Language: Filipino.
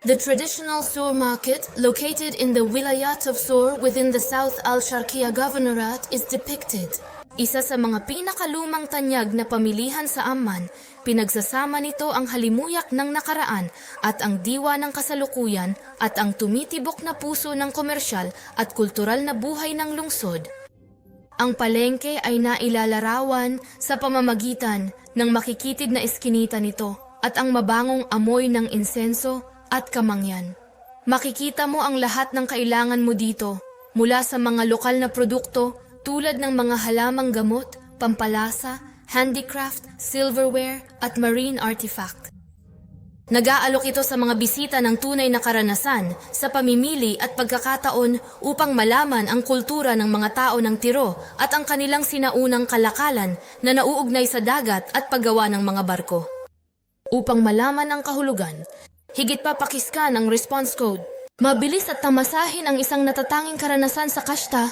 The traditional Sur market, located in the Wilayat of Sur within the South Al-Sharqiya Governorate, is depicted. Isa sa mga pinakalumang tanyag na pamilihan sa Amman, pinagsasama nito ang halimuyak ng nakaraan at ang diwa ng kasalukuyan at ang tumitibok na puso ng komersyal at kultural na buhay ng lungsod. Ang palengke ay nailalarawan sa pamamagitan ng makikitid na eskinita nito at ang mabangong amoy ng insenso at kamangyan. Makikita mo ang lahat ng kailangan mo dito, mula sa mga lokal na produkto tulad ng mga halamang gamot, pampalasa, handicraft, silverware at marine artifact. Nag-aalok ito sa mga bisita ng tunay na karanasan sa pamimili at pagkakataon upang malaman ang kultura ng mga tao ng Tiro at ang kanilang sinaunang kalakalan na nauugnay sa dagat at paggawa ng mga barko. Upang malaman ang kahulugan, higit pa pakiskan ang response code. Mabilis at tamasahin ang isang natatanging karanasan sa kashta